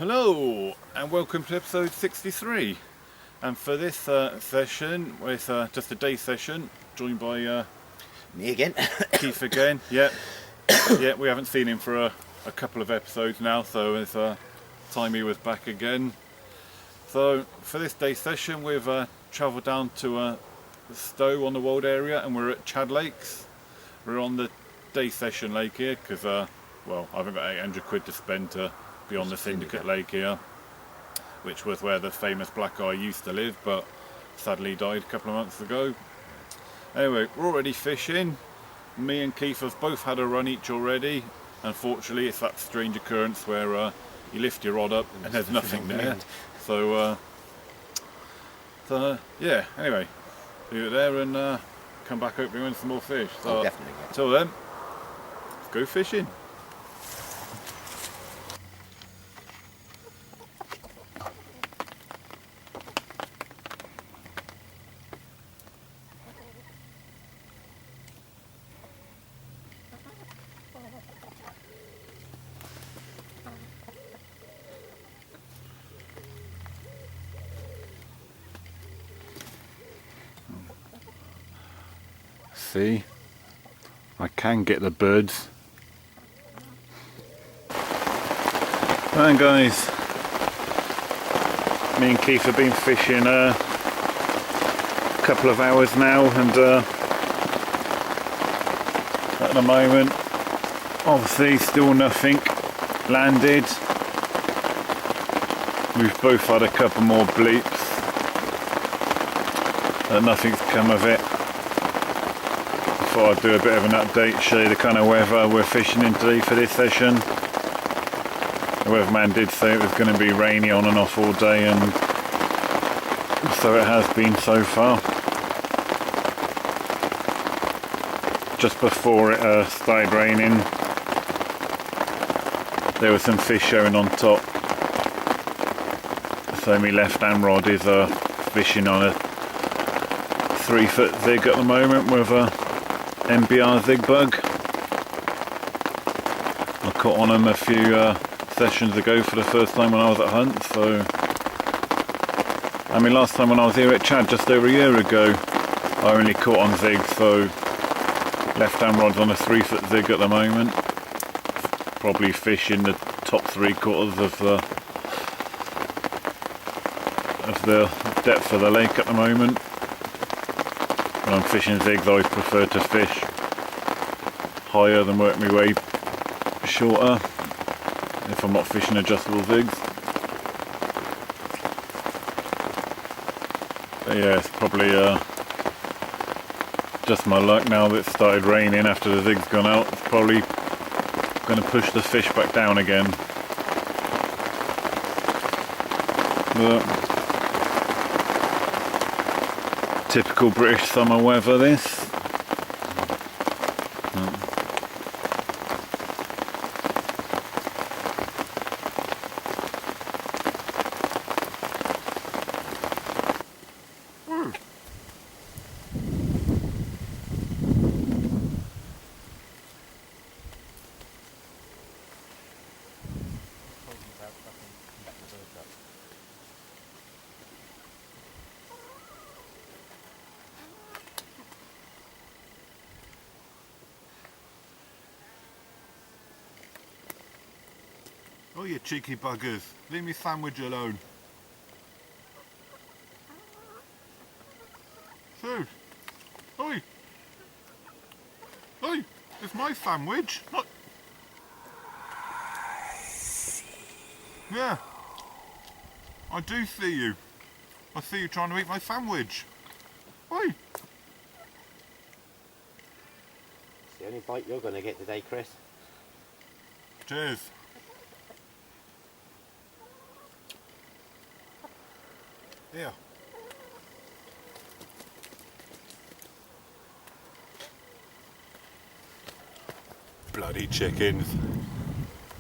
Hello and welcome to episode 63, and for this session it's just a day session joined by Me again. Keith again. Yep, we haven't seen him for a couple of episodes now, so it's time he was back again. So for this day session we've travelled down to Stowe on the Wold area, and we're at Chad Lakes. We're on the day session lake here because well, I haven't got 800 quid to spend to be on the Syndicate Lake here, which was where the famous black guy used to live, but sadly died a couple of months ago. Anyway, we're already fishing. Me and Keith have both had a run each already. Unfortunately, it's that strange occurrence where you lift your rod up and there's nothing there. So yeah, anyway, leave it there and come back hopefully with some more fish. So Definitely. until then, let's go fishing. See, I can get the birds. Right guys, me and Keith have been fishing a couple of hours now, and at the moment obviously still nothing landed. We've both had a couple more bleeps and nothing's come of it. I thought I'd do a bit of an update, show you the kind of weather we're fishing in today for this session. The weatherman did say it was going to be rainy on and off all day, and so it has been so far. Just before it started raining, there were some fish showing on top. So my left hand rod is fishing on a 3-foot zig at the moment with a MBR zig bug. I caught on them a few sessions ago for the first time when I was at Hunt. So I mean, last time when I was here at Chad just over a year ago, I only caught on zigs, so left hand rod's on a 3-foot zig at the moment. Probably fish in the top 3/4 of the depth of the lake at the moment. When I'm fishing zigs, I always prefer to fish higher than work my way shorter if I'm not fishing adjustable zigs. But yeah, it's probably just my luck now that it started raining after the zig's gone out. It's probably going to push the fish back down again. But typical British summer weather this. Oh, you cheeky buggers, leave me sandwich alone. Food. Oi! Oi! It's my sandwich, not... Yeah. I do see you. I see you trying to eat my sandwich. Oi! It's the only bite you're going to get today, Chris. Cheers. Yeah. Bloody chickens.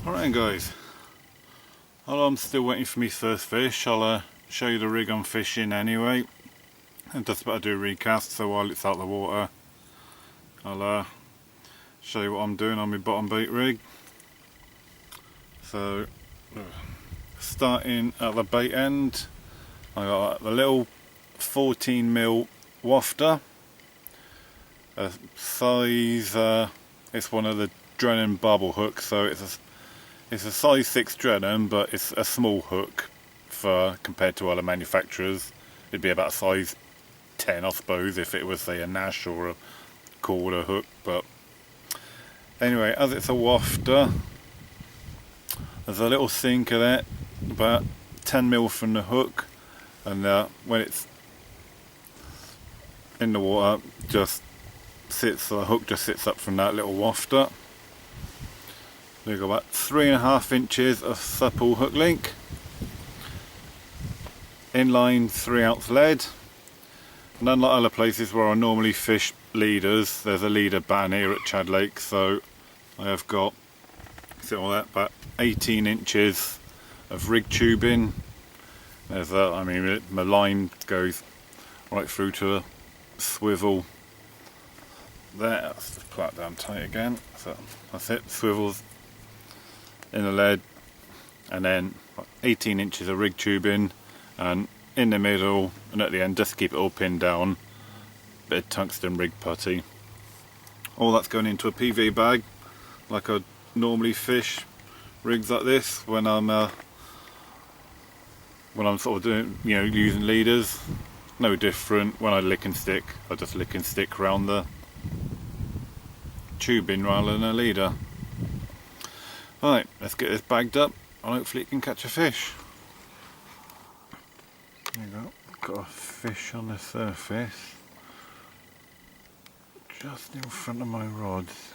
Alright guys, while I'm still waiting for my first fish, I'll show you the rig I'm fishing anyway. I'm just about to do a recast, so while it's out of the water I'll show you what I'm doing on my bottom bait rig. So starting at the bait end, I got the little 14mm wafter, a size, it's one of the Drennan barbel hooks, so it's a size 6 Drennan, but it's a small hook for compared to other manufacturers. It'd be about a size 10, I suppose, if it was, say, a Nash or a Corder hook. But anyway, as it's a wafter, there's a little sinker there, about 10mm from the hook, and when it's in the water, the hook just sits up from that little wafter. We've got about 3.5 inches of supple hook link, inline 3-ounce lead, and unlike other places where I normally fish leaders, there's a leader ban here at Chad Lake, so I have got about 18 inches of rig tubing. There's that, I mean, my line goes right through to a swivel there. Let's just pull that down tight again. So that's it, swivels in the lead, and then 18 inches of rig tubing, and in the middle and at the end, just to keep it all pinned down, bit of tungsten rig putty. All that's going into a PV bag, like I normally fish rigs like this when I'm sort of doing, using leaders. No different. When I lick and stick, I just lick and stick around the tubing rather than a leader. Right, let's get this bagged up and hopefully it can catch a fish. There you go, got a fish on the surface just in front of my rods.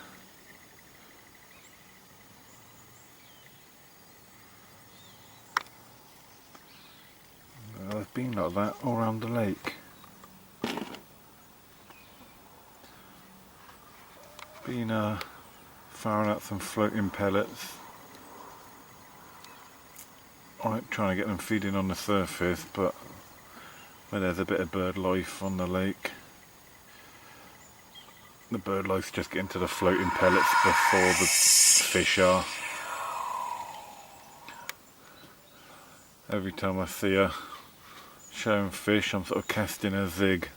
It's been like that all around the lake. Been firing out some floating pellets. I'm trying to get them feeding on the surface, but where there's a bit of bird life on the lake, the bird life's just getting to the floating pellets before the fish are. Every time I see a showing fish, I'm sort of casting a zig,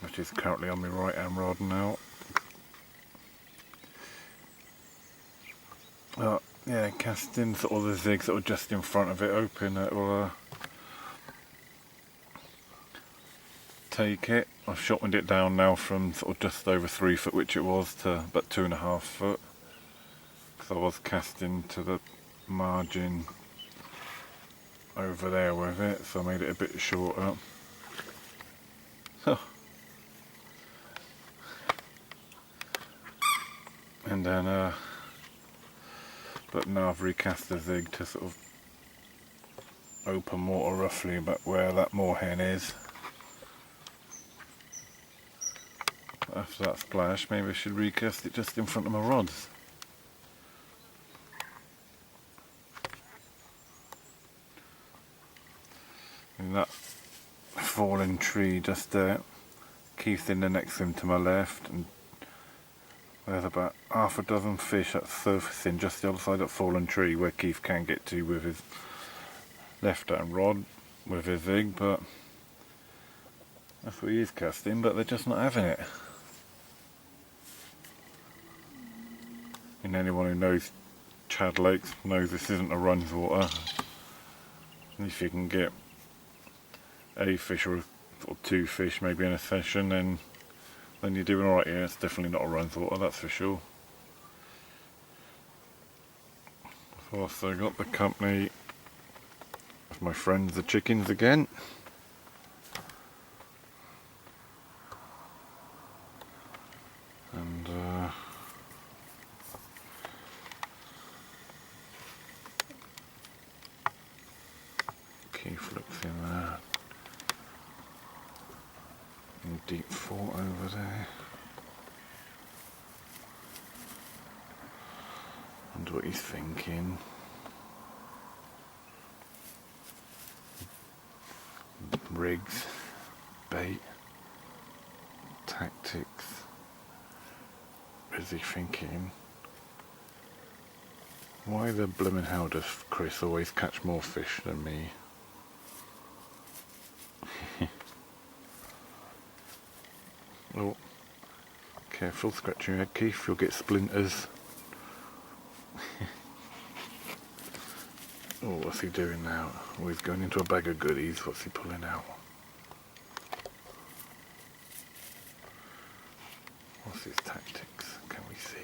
which is currently on my right hand rod now. Yeah, casting sort of the zig sort of just in front of it, hoping that it will take it. I've shortened it down now from sort of just over 3 foot, which it was, to about 2.5 foot, because I was casting to the margin over there with it, so I made it a bit shorter. And then but now I've recast the zig to sort of open water roughly about where that moorhen is. After that splash, maybe I should recast it just in front of my rods. And that fallen tree just there, Keith's in the next room to my left, and there's about half a dozen fish that's surfacing just the other side of that fallen tree where Keith can get to with his left hand rod with his zig, but that's what he is casting, but they're just not having it. And anyone who knows Chad Lakes knows this isn't a runs water. If you can get a fish or 2 fish maybe in a session, then you're doing alright. Yeah, it's definitely not a runs water, that's for sure. I've also got the company of my friends the chickens again. And Keith looks in there. In deep thought over there. Wonder what he's thinking. Rigs, bait, tactics. What is he thinking? Why the bloomin' hell does Chris always catch more fish than me? Oh, careful, scratch your head, Keith, you'll get splinters. Oh, what's he doing now? Oh, he's going into a bag of goodies. What's he pulling out? What's his tactics? Can we see?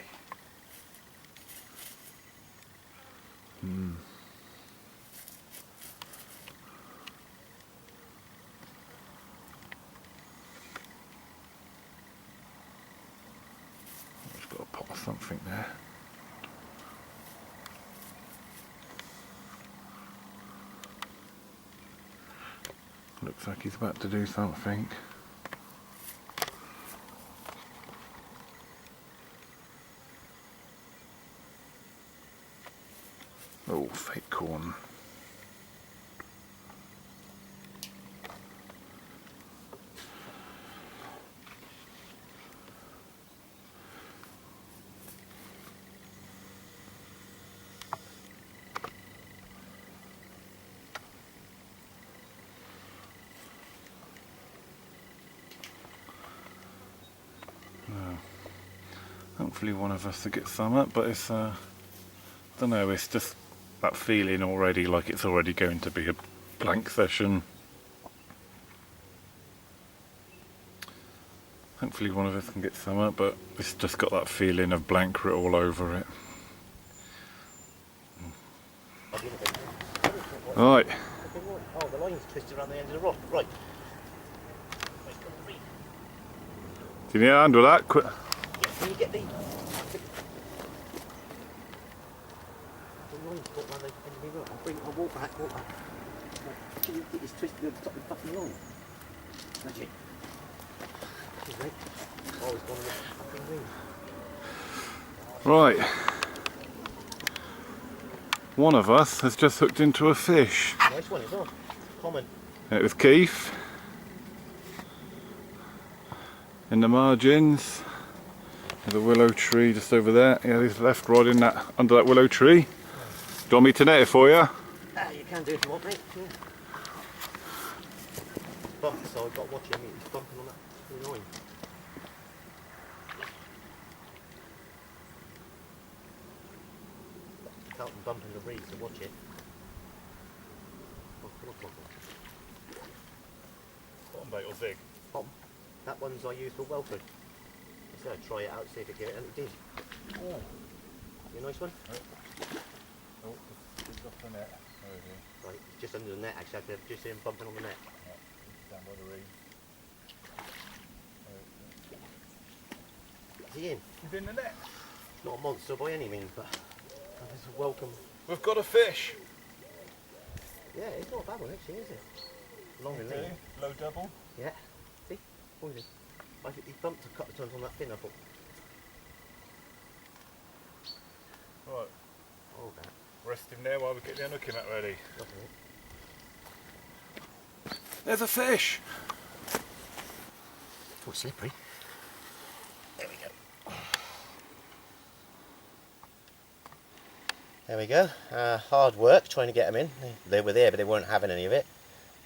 He's got a pot of something there. Looks like he's about to do something. Oh, fake corn. Hopefully one of us will get some up, but it's don't know, it's just that feeling already like it's already going to be a blank session. Hopefully one of us can get some up, but it's just got that feeling of blank all over it. Right. Oh, the line's twisted around the end of the rock. Right. Do you need a hand with that? Quick. Can you get the line's caught around the end of the rock? I'll walk back. Can you get this twisted at the top of the fucking line? That's it. Cheers, mate. Oh, it's gone on the fucking ring. Right. One of us has just hooked into a fish. Nice one, it's on. Common. It was Keith. In the margins. There's a willow tree just over there. Yeah, he's left right in that under that willow tree. Do you want me to net it for you? You can do if you want, mate. Yeah. Bump, so I've got to watch him. He's bumping on that line. Felt him bumping the reeds, so watch it. Bottom bait or zig? Bottom. That one's I used for Welford. So try it out, see if it gives it, and it did. Oh. You a nice one? Oh, it's off the net. There it is. Right, it's just under the net actually, I could just see him bumping on the net. Yeah, down by the reed. Is he in? He's in the net. Not a monster by any means, but it's a welcome. We've got a fish. Yeah, it's not a bad one actually, is it? Long and lean. Low double. Yeah. See? What is it? I think he bumped a couple of times on that fin, I thought. Right. Oh, that. Rest him there while we get the unhooking mat ready. Lovely. There's a fish. Oh, slippery. There we go. There we go. Hard work trying to get them in. They were there, but they weren't having any of it.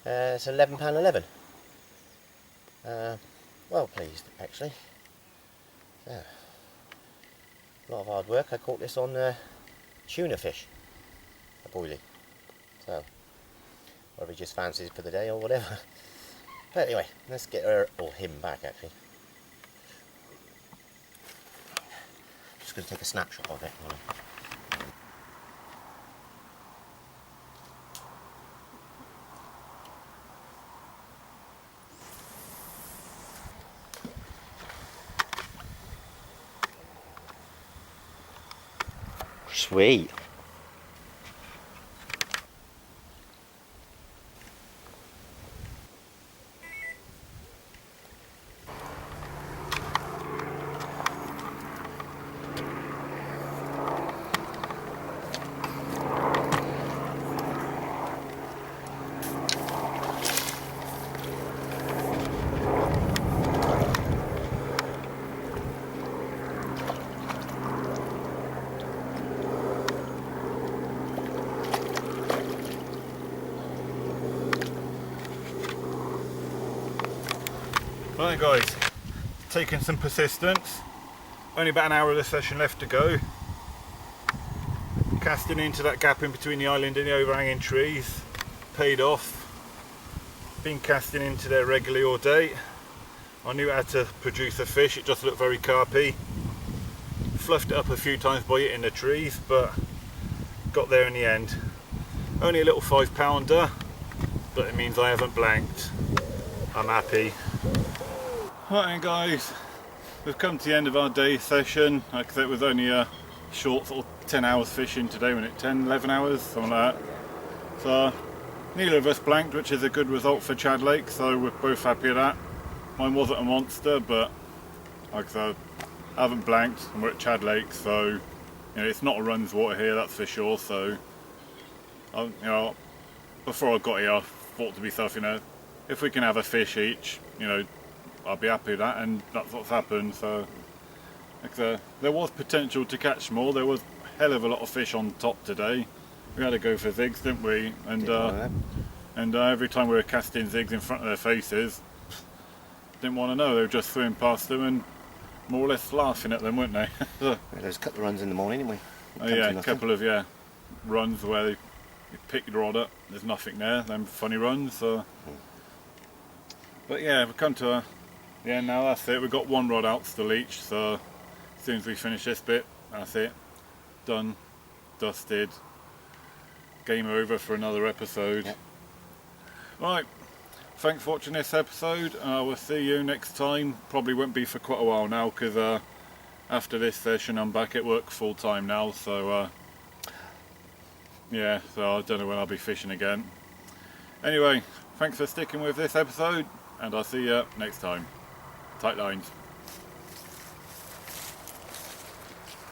It's £11.11. Well pleased, actually. Yeah. A lot of hard work. I caught this on tuna fish, a boilie. So, whether he just fancies for the day or whatever. But anyway, let's get her, or him, back actually. Just going to take a snapshot of it. Sweet. Right guys, taking some persistence. Only about an hour of the session left to go. Casting into that gap in between the island and the overhanging trees. Paid off. Been casting into there regularly all day. I knew it had to produce a fish, it just looked very carpy. Fluffed it up a few times by hitting the trees, but got there in the end. Only a little 5-pounder, but it means I haven't blanked. I'm happy. Right then guys, we've come to the end of our day session. Like I said, it was only a short sort of 10 hours fishing today, wasn't it? 10, 11 hours, something like that. So neither of us blanked, which is a good result for Chad Lake, so we're both happy with that. Mine wasn't a monster, but like I said, I haven't blanked and we're at Chad Lake, so you know, it's not a runs water here, that's for sure. So you know, before I got here I thought to myself, you know, if we can have a fish each, you know, I'll be happy with that, and that's what's happened. So like I said, there was potential to catch more. There was a hell of a lot of fish on top today. We had to go for zigs, didn't we? And every time we were casting zigs in front of their faces, didn't want to know. They were just swimming past them and more or less laughing at them, weren't they? Well, there's a couple of runs in the morning, didn't we? Oh yeah, a couple of runs where you pick your rod up, there's nothing there, them funny runs. So. But yeah, we've come to the end now, that's it. We've got one rod out still each, so as soon as we finish this bit, that's it. Done, dusted, game over for another episode. Yep. Right, thanks for watching this episode. We'll see you next time. Probably won't be for quite a while now, because after this session I'm back at work full time now, so yeah, so I don't know when I'll be fishing again. Anyway, thanks for sticking with this episode, and I'll see you next time. Tight lines.